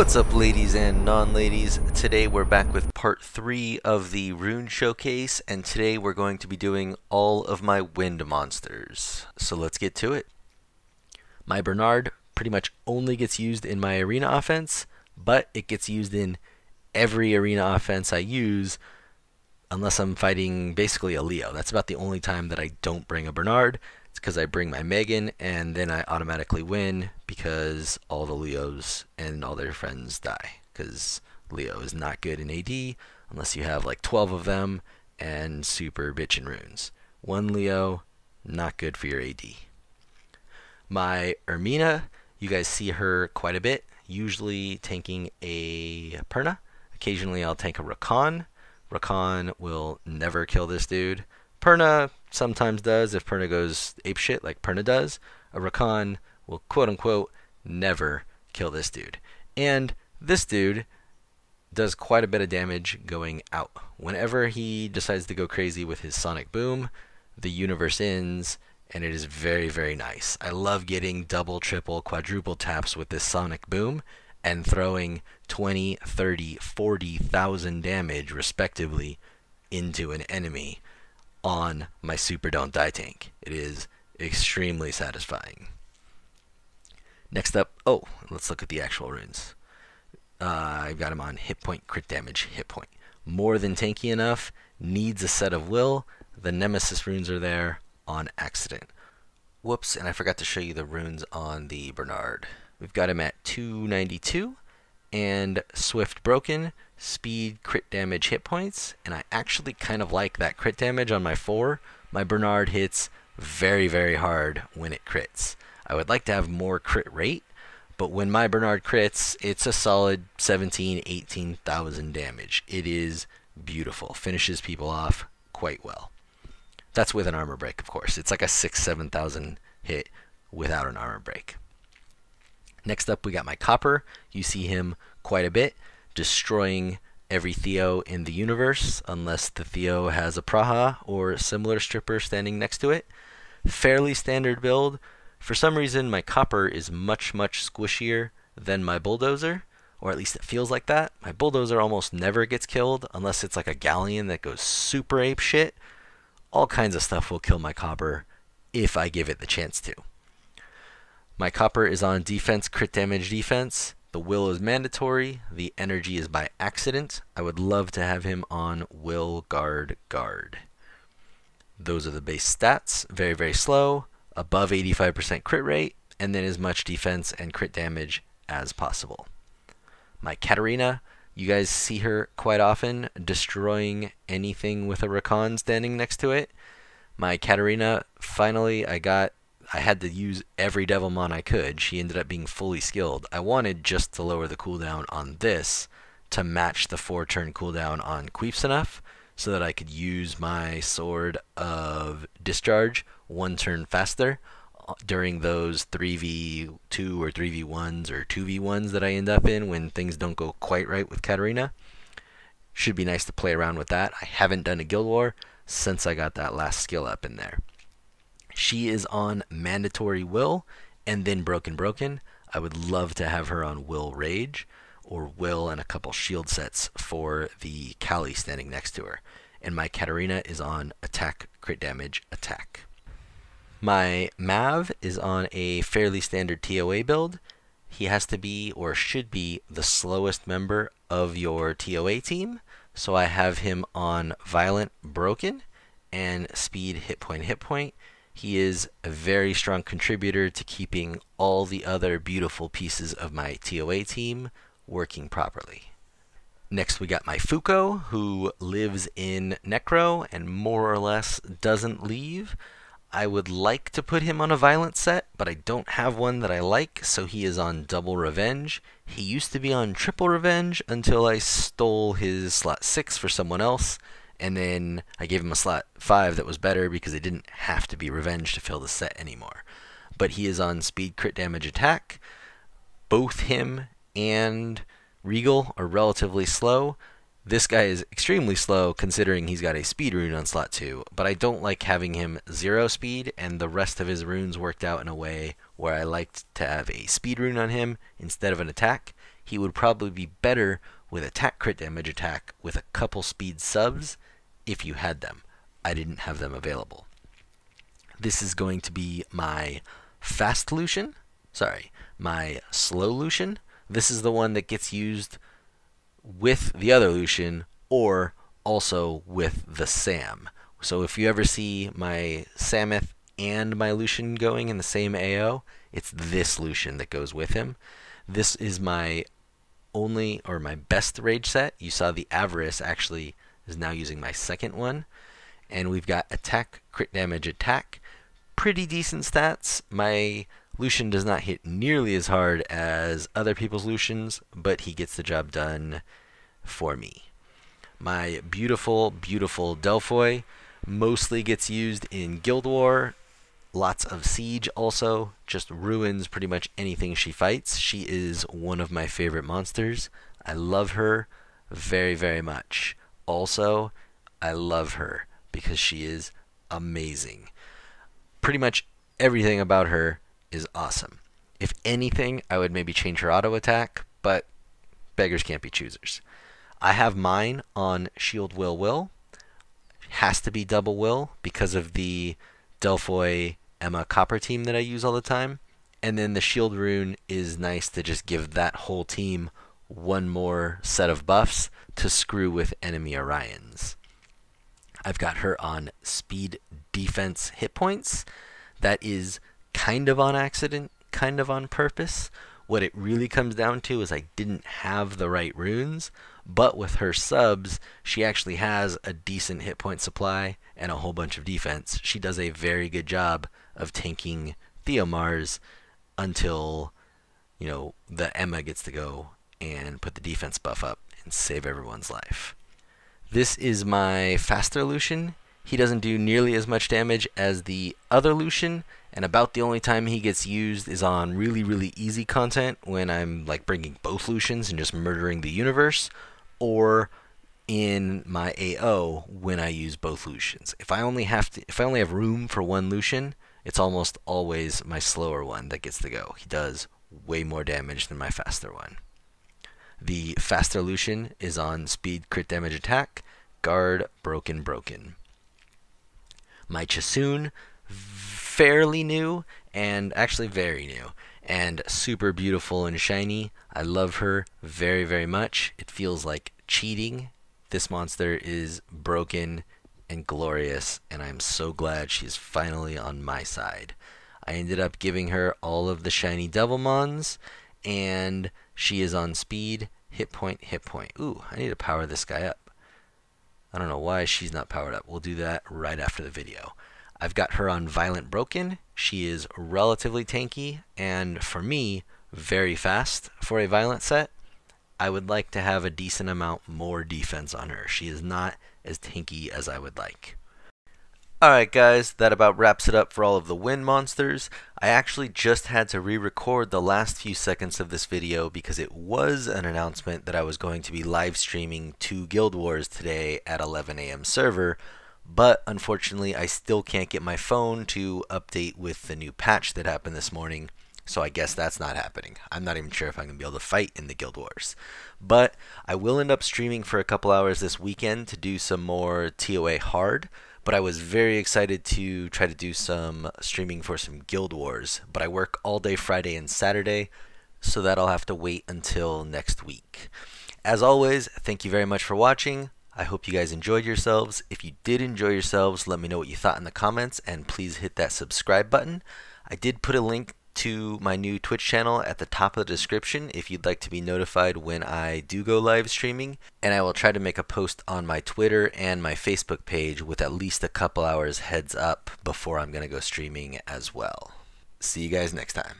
What's up, ladies and non-ladies? Today we're back with part 3 of the Rune Showcase, and today we're going to be doing all of my wind monsters. So let's get to it. My Bernard pretty much only gets used in my arena offense, but it gets used in every arena offense I use unless I'm fighting basically a Leo. That's about the only time that I don't bring a Bernard. It's because I bring my Megan and then I automatically win because all the Leos and all their friends die. Because Leo is not good in AD unless you have like 12 of them and super bitchin' runes. One Leo, not good for your AD. My Ermina, you guys see her quite a bit, usually tanking a Perna. Occasionally I'll tank a Rakan. Rakan will never kill this dude. Perna sometimes does if Perna goes apeshit like Perna does. A Rakan will quote-unquote never kill this dude. And this dude does quite a bit of damage going out. Whenever he decides to go crazy with his sonic boom, the universe ends, and it is very, very nice. I love getting double, triple, quadruple taps with this sonic boom and throwing 20, 30, 40,000 damage respectively into an enemy on my super don't die tank. It is extremely satisfying. Next up, let's look at the actual runes. I've got him on hit point, crit damage, hit point. More than tanky enough, needs a set of will. The Nemesis runes are there on accident. Whoops, and I forgot to show you the runes on the Bernard. We've got him at 292 and Swift Broken, speed, crit damage, hit points, and I actually kind of like that crit damage on my 4. My Bernard hits very, very hard when it crits. I would like to have more crit rate, but when my Bernard crits, it's a solid 17, 18,000 damage. It is beautiful. Finishes people off quite well. That's with an armor break, of course. It's like a 6,000, 7,000 hit without an armor break. Next up, we got my Copper. You see him quite a bit, destroying every Theo in the universe, unless the Theo has a Praha or similar stripper standing next to it. Fairly standard build. For some reason, my Copper is much, much squishier than my Bulldozer, or at least it feels like that. My Bulldozer almost never gets killed, unless it's like a Galleon that goes super ape shit. All kinds of stuff will kill my Copper if I give it the chance to. My Copper is on defense, crit damage, defense. The will is mandatory. The energy is by accident. I would love to have him on will, guard, guard. Those are the base stats. Very, very slow. Above 85% crit rate. And then as much defense and crit damage as possible. My Katarina, you guys see her quite often destroying anything with a Rakan standing next to it. My Katarina, finally I had to use every Devilmon I could. She ended up being fully skilled. I wanted just to lower the cooldown on this to match the 4-turn cooldown on Queefs enough so that I could use my Sword of Discharge 1 turn faster during those 3v2 or 3v1s or 2v1s that I end up in when things don't go quite right with Katarina. Should be nice to play around with that. I haven't done a Guild War since I got that last skill up in there. She is on mandatory will and then broken. I would love to have her on will rage or will and a couple shield sets for the Kali standing next to her. And my Katarina is on attack, crit damage, attack. My Mav is on a fairly standard TOA build. He has to be or should be the slowest member of your TOA team. So I have him on violent, broken, and speed, hit point. He is a very strong contributor to keeping all the other beautiful pieces of my TOA team working properly. Next we got my Fuko, who lives in Necro and more or less doesn't leave. I would like to put him on a violent set, but I don't have one that I like, so he is on double revenge. He used to be on triple revenge until I stole his slot 6 for someone else. And then I gave him a slot 5 that was better because it didn't have to be revenge to fill the set anymore. But he is on speed, crit damage, attack. Both him and Regal are relatively slow. This guy is extremely slow considering he's got a speed rune on slot 2, but I don't like having him 0 speed, and the rest of his runes worked out in a way where I liked to have a speed rune on him instead of an attack. he would probably be better with attack crit damage attack with a couple speed subs if you had them. I didn't have them available. This is going to be my fast Lucian. Sorry, my slow Lucian. This is the one that gets used with the other Lucian or also with the Sam. So if you ever see my Samus and my Lucian going in the same AO, it's this Lucian that goes with him. This is my only or my best rage set. You saw the Avarice actually is now using my second one. And we've got attack, crit damage, attack. Pretty decent stats. My Lucian does not hit nearly as hard as other people's Lucians, but he gets the job done for me. My beautiful, beautiful Delphoi mostly gets used in Guild War. Lots of Siege also. Just ruins pretty much anything she fights. She is one of my favorite monsters. I love her very, very much. Also, I love her because she is amazing. Pretty much everything about her is awesome. If anything, I would maybe change her auto attack, but beggars can't be choosers. I have mine on Shield Will. Has to be double Will because of the Delphoi Emma Copper team that I use all the time. And then the Shield Rune is nice to just give that whole team one more set of buffs to screw with enemy Orions. I've got her on speed, defense, hit points. That is kind of on accident, kind of on purpose. What it really comes down to is I didn't have the right runes, but with her subs, she actually has a decent hit point supply and a whole bunch of defense. She does a very good job of tanking Theomars until, the Emma gets to go and put the defense buff up and save everyone's life. This is my faster Lucian. He doesn't do nearly as much damage as the other Lucian, and about the only time he gets used is on really, really easy content when I'm like bringing both Lucians and just murdering the universe, or in my AO when I use both Lucians. If I only have room for one Lucian, it's almost always my slower one that gets to go. He does way more damage than my faster one. The faster Lucian is on speed, crit damage, attack, guard, broken. My Chasun, fairly new, and actually very new, and super beautiful and shiny. I love her very, very much. It feels like cheating. This monster is broken and glorious, and I'm so glad she's finally on my side. I ended up giving her all of the shiny Devilmons, and she is on speed, hit point. Ooh, I need to power this guy up. I don't know why she's not powered up. We'll do that right after the video. I've got her on Violent Broken. She is relatively tanky, and for me, very fast for a Violent set. I would like to have a decent amount more defense on her. She is not as tanky as I would like. Alright guys, that about wraps it up for all of the wind monsters. I actually just had to re-record the last few seconds of this video because it was an announcement that I was going to be live streaming 2 Guild Wars today at 11 a.m. server, but unfortunately I still can't get my phone to update with the new patch that happened this morning, so I guess that's not happening. I'm not even sure if I'm going to be able to fight in the Guild Wars. But I will end up streaming for a couple hours this weekend to do some more TOA hard. But I was very excited to try to do some streaming for some Guild Wars. But I work all day Friday and Saturday, so that'll have to wait until next week. As always, thank you very much for watching. I hope you guys enjoyed yourselves. If you did enjoy yourselves, let me know what you thought in the comments, and please hit that subscribe button. I did put a link to my new Twitch channel at the top of the description if you'd like to be notified when I do go live streaming, and I will try to make a post on my Twitter and my Facebook page with at least a couple hours heads up before I'm going to go streaming as well. See you guys next time.